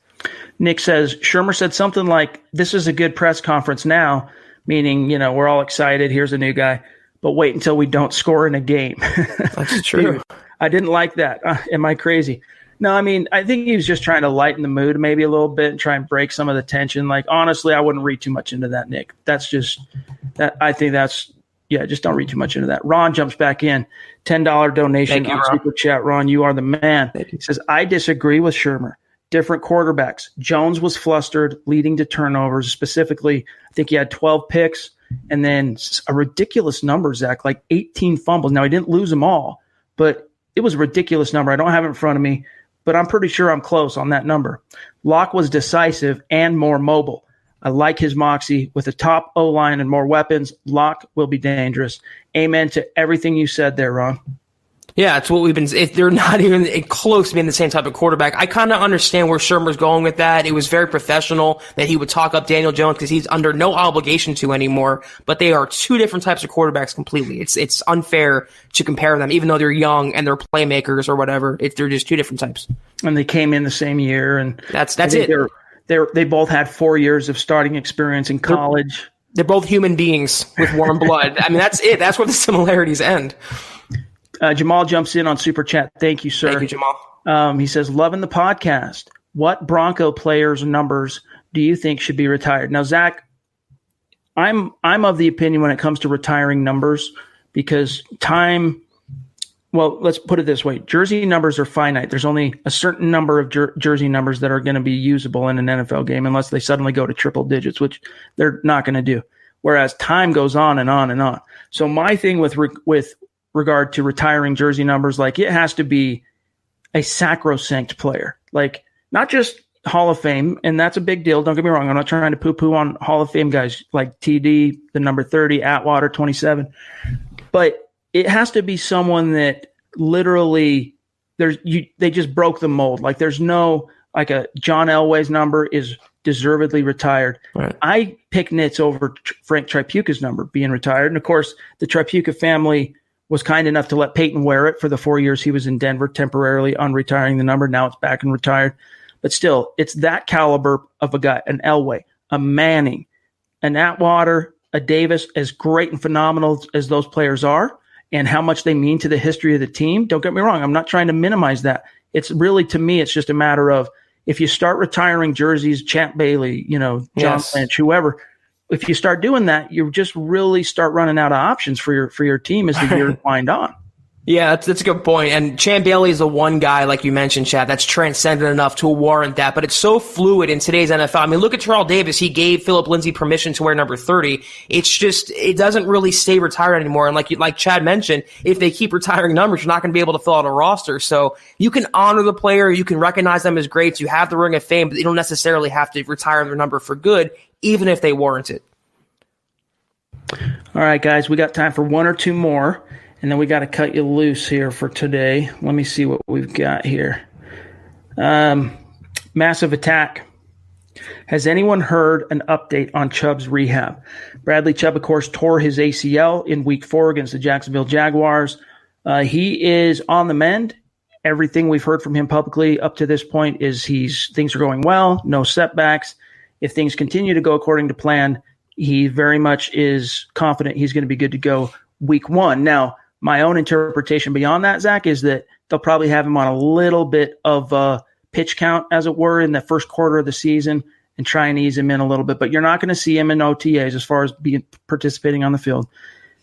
Nick says, Shurmur said something like, this is a good press conference now, meaning, we're all excited. Here's a new guy, but wait until we don't score in a game. That's true. Dude, I didn't like that. Am I crazy? No, I mean, I think he was just trying to lighten the mood maybe a little bit and try and break some of the tension. Like, honestly, I wouldn't read too much into that, Nick. That's just that. I think that's, just don't read too much into that. Ron jumps back in. $10 donation on Super Chat. Ron, you are the man. He says, I disagree with Shurmur. different quarterbacks. Jones was flustered, leading to turnovers. Specifically, I think he had 12 picks and then a ridiculous number, Zach, like 18 fumbles. Now, he didn't lose them all, but it was a ridiculous number. I don't have it in front of me, but I'm pretty sure I'm close on that number. Locke was decisive and more mobile. I like his moxie. With a top O-line and more weapons, Locke will be dangerous. Amen to everything you said there, Ron. Yeah, it's what we've been. They're not even close to being the same type of quarterback. I kind of understand where Shurmur's going with that. It was very professional that he would talk up Daniel Jones because he's under no obligation to anymore. But they are two different types of quarterbacks completely. It's unfair to compare them, even though they're young and they're playmakers or whatever. They're just two different types. And they came in the same year, and that's it. They both had 4 years of starting experience in college. They're both human beings with warm blood. I mean, that's it. That's where the similarities end. Jamal jumps in on Super Chat. Thank you, sir. Thank you, Jamal. He says, loving the podcast. What Bronco players' numbers do you think should be retired? Now, Zach, I'm of the opinion when it comes to retiring numbers, because let's put it this way. Jersey numbers are finite. There's only a certain number of jersey numbers that are going to be usable in an NFL game unless they suddenly go to triple digits, which they're not going to do. Whereas time goes on and on and on. So my thing with regard to retiring jersey numbers, like, it has to be a sacrosanct player, like not just Hall of Fame. And that's a big deal. Don't get me wrong. I'm not trying to poo-poo on Hall of Fame guys like TD, the number 30, Atwater, 27, but it has to be someone that literally they just broke the mold. Like, there's no, like, a John Elway's number is deservedly retired. Right. I pick Nitz over Frank Tripucca's number being retired. And of course, the Tripucca family was kind enough to let Peyton wear it for the 4 years he was in Denver, temporarily unretiring the number. Now it's back and retired. But still, it's that caliber of a guy, an Elway, a Manning, an Atwater, a Davis, as great and phenomenal as those players are and how much they mean to the history of the team. Don't get me wrong. I'm not trying to minimize that. It's really, to me, it's just a matter of, if you start retiring jerseys, Champ Bailey, John Lynch, whoever, if you start doing that, you just really start running out of options for your team as the year wind on. Yeah, that's a good point. And Champ Bailey is the one guy, like you mentioned, Chad, that's transcendent enough to warrant that. But it's so fluid in today's NFL. I mean, look at Terrell Davis. He gave Philip Lindsay permission to wear number 30. It's just, it doesn't really stay retired anymore. And like Chad mentioned, if they keep retiring numbers, you're not going to be able to fill out a roster. So you can honor the player. You can recognize them as greats. You have the Ring of Fame, but you don't necessarily have to retire their number for good, even if they warrant it. All right, guys, we got time for one or two more, and then we got to cut you loose here for today. Let me see what we've got here. Massive Attack. Has anyone heard an update on Chubb's rehab? Bradley Chubb, of course, tore his ACL in Week 4 against the Jacksonville Jaguars. He is on the mend. Everything we've heard from him publicly up to this point is things are going well, no setbacks. If things continue to go according to plan, he very much is confident he's going to be good to go Week 1. Now, my own interpretation beyond that, Zach, is that they'll probably have him on a little bit of a pitch count, as it were, in the first quarter of the season and try and ease him in a little bit. But you're not going to see him in OTAs as far as participating on the field.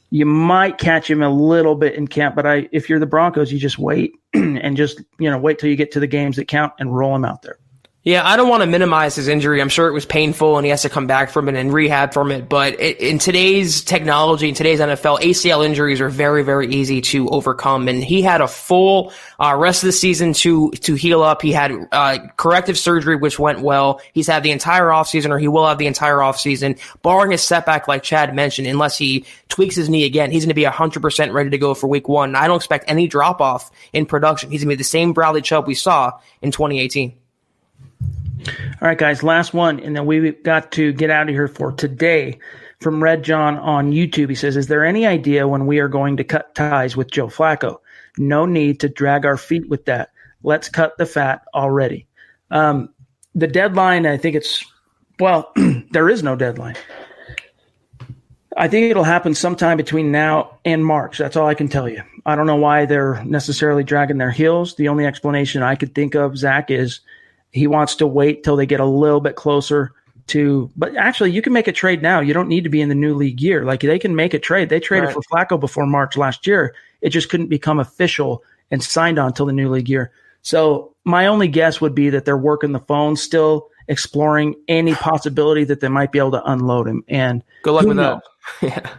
You might catch him a little bit in camp, but if you're the Broncos, you just wait and just wait till you get to the games that count and roll him out there. Yeah, I don't want to minimize his injury. I'm sure it was painful and he has to come back from it and rehab from it. But in today's technology, in today's NFL, ACL injuries are very, very easy to overcome. And he had a full rest of the season to heal up. He had corrective surgery, which went well. He's had the entire offseason, or he will have the entire offseason, barring a setback like Chad mentioned, unless he tweaks his knee again. He's going to be 100% ready to go for Week 1. I don't expect any drop-off in production. He's going to be the same Bradley Chubb we saw in 2018. All right, guys, last one, and then we've got to get out of here for today. From Red John on YouTube, he says, is there any idea when we are going to cut ties with Joe Flacco? No need to drag our feet with that. Let's cut the fat already. The deadline, I think there is no deadline. I think it'll happen sometime between now and March. That's all I can tell you. I don't know why they're necessarily dragging their heels. The only explanation I could think of, Zach, is he wants to wait till they get a little bit closer to – but actually, you can make a trade now. You don't need to be in the new league year. Like, they can make a trade. They traded for Flacco before March last year. It just couldn't become official and signed on till the new league year. So my only guess would be that they're working the phone still, exploring any possibility that they might be able to unload him. And good luck with that. Yeah.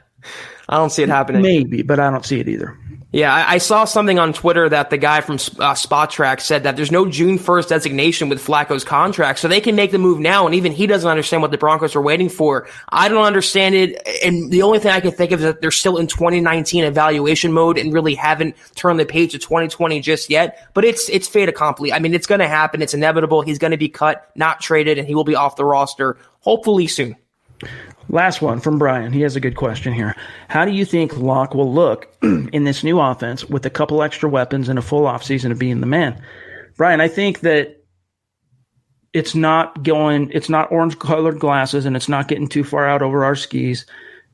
I don't see it happening. Maybe, but I don't see it either. Yeah, I saw something on Twitter that the guy from Spot Track said that there's no June 1st designation with Flacco's contract, so they can make the move now, and even he doesn't understand what the Broncos are waiting for. I don't understand it, and the only thing I can think of is that they're still in 2019 evaluation mode and really haven't turned the page to 2020 just yet, but it's fait accompli. I mean, it's going to happen. It's inevitable. He's going to be cut, not traded, and he will be off the roster, hopefully soon. Last one from Brian. He has a good question here. How do you think Locke will look in this new offense with a couple extra weapons and a full offseason of being the man? Brian, I think that it's not orange-colored glasses, and it's not getting too far out over our skis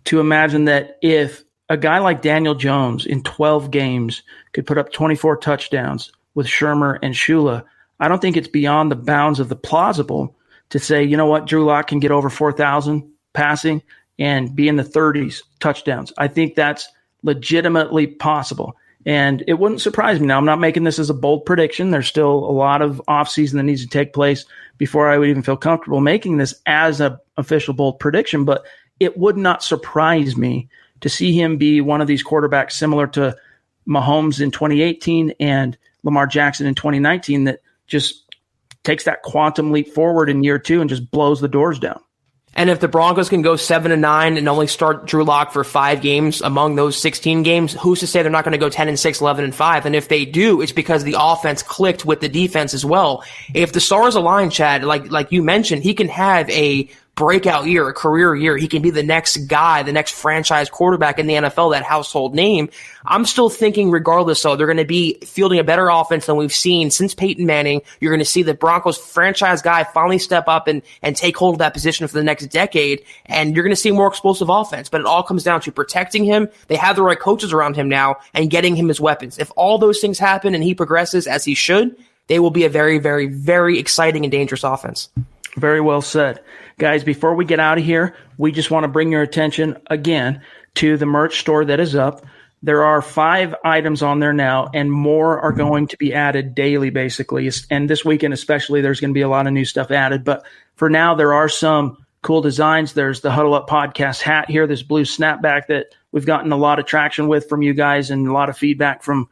to imagine that if a guy like Daniel Jones in 12 games could put up 24 touchdowns with Shurmur and Shula, I don't think it's beyond the bounds of the plausible to say, you know what, Drew Lock can get over 4,000 passing and be in the 30s touchdowns. I think that's legitimately possible. And it wouldn't surprise me. Now, I'm not making this as a bold prediction. There's still a lot of offseason that needs to take place before I would even feel comfortable making this as an official bold prediction. But it would not surprise me to see him be one of these quarterbacks similar to Mahomes in 2018 and Lamar Jackson in 2019 that just takes that quantum leap forward in year two and just blows the doors down. And if the Broncos can go 7-9 and only start Drew Lock for 5 games among those 16 games, who's to say they're not going to go 10-6, 11-5? And if they do, it's because the offense clicked with the defense as well. If the stars align, Chad, like you mentioned, he can have a breakout year, a career year. He can be the next guy, the next franchise quarterback in the NFL, that household name. I'm still thinking regardless, though, they're going to be fielding a better offense than we've seen since Peyton Manning. You're going to see the Broncos franchise guy finally step up and take hold of that position for the next decade, and you're going to see more explosive offense. But it all comes down to protecting him. They have the right coaches around him now and getting him his weapons. If all those things happen and he progresses as he should, they will be a very, very, very exciting and dangerous offense. Very well said. Guys, before we get out of here, we just want to bring your attention again to the merch store that is up. There are 5 items on there now, and more are going to be added daily, basically. And this weekend especially, there's going to be a lot of new stuff added. But for now, there are some cool designs. There's the Huddle Up Podcast hat here, this blue snapback that we've gotten a lot of traction with from you guys and a lot of feedback from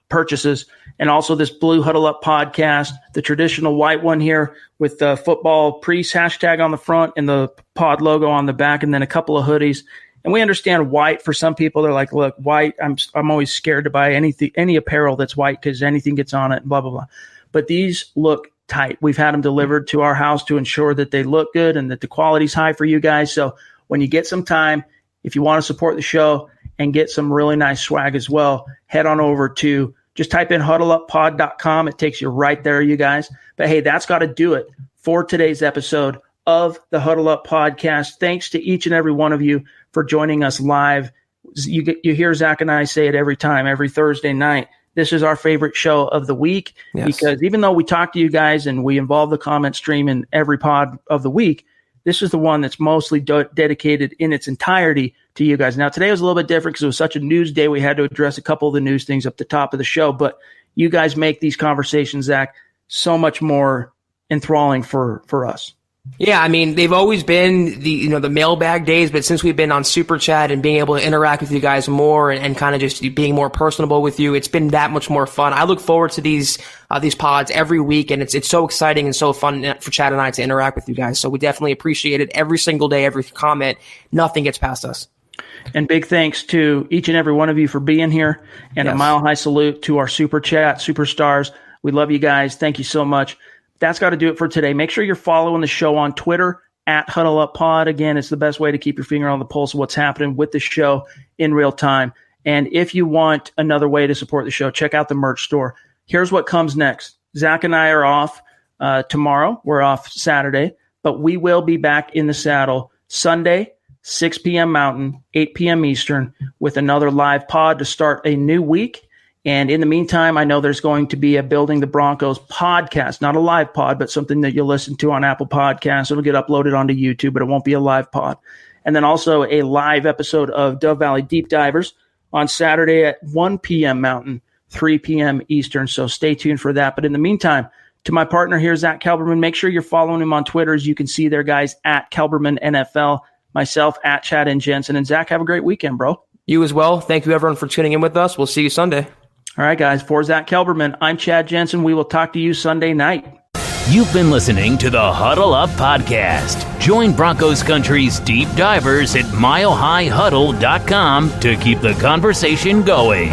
purchases. And also this blue Huddle Up Podcast, the traditional white one here with the football priest hashtag on the front and the pod logo on the back, and then a couple of hoodies. And we understand white for some people. They're like, look, white, I'm always scared to buy any apparel that's white because anything gets on it, blah, blah, blah. But these look tight. We've had them delivered to our house to ensure that they look good and that the quality's high for you guys. So when you get some time, if you want to support the show and get some really nice swag as well, head on over to just type in huddleuppod.com. It takes you right there, you guys. But hey, that's got to do it for today's episode of the Huddle Up Podcast. Thanks to each and every one of you for joining us live. You hear Zach and I say it every time, every Thursday night. This is our favorite show of the week, because even though we talk to you guys and we involve the comment stream in every pod of the week, this is the one that's mostly dedicated in its entirety to you guys. Now, today was a little bit different because it was such a news day. We had to address a couple of the news things up the top of the show, but you guys make these conversations, Zach, so much more enthralling for us. Yeah, I mean, they've always been the mailbag days, but since we've been on Super Chat and being able to interact with you guys more and kind of just being more personable with you, it's been that much more fun. I look forward to these pods every week, and it's so exciting and so fun for Chad and I to interact with you guys. So we definitely appreciate it every single day, every comment. Nothing gets past us. And big thanks to each and every one of you for being here, and a mile high salute to our Super Chat superstars. We love you guys. Thank you so much. That's got to do it for today. Make sure you're following the show on Twitter at HuddleUpPod. Again, it's the best way to keep your finger on the pulse of what's happening with the show in real time. And if you want another way to support the show, check out the merch store. Here's what comes next. Zach and I are off tomorrow. We're off Saturday, but we will be back in the saddle Sunday, 6 p.m. Mountain, 8 p.m. Eastern, with another live pod to start a new week. And in the meantime, I know there's going to be a Building the Broncos podcast, not a live pod, but something that you'll listen to on Apple Podcasts. It'll get uploaded onto YouTube, but it won't be a live pod. And then also a live episode of Dove Valley Deep Divers on Saturday at 1 p.m. Mountain, 3 p.m. Eastern. So stay tuned for that. But in the meantime, to my partner here, Zack Kelberman, make sure you're following him on Twitter. As you can see there, guys, at Kelberman NFL, myself at Chad and Jensen. And Zack, have a great weekend, bro. You as well. Thank you, everyone, for tuning in with us. We'll see you Sunday. All right, guys. For Zack Kelberman, I'm Chad Jensen. We will talk to you Sunday night. You've been listening to the Huddle Up Podcast. Join Broncos Country's deep divers at milehighhuddle.com to keep the conversation going.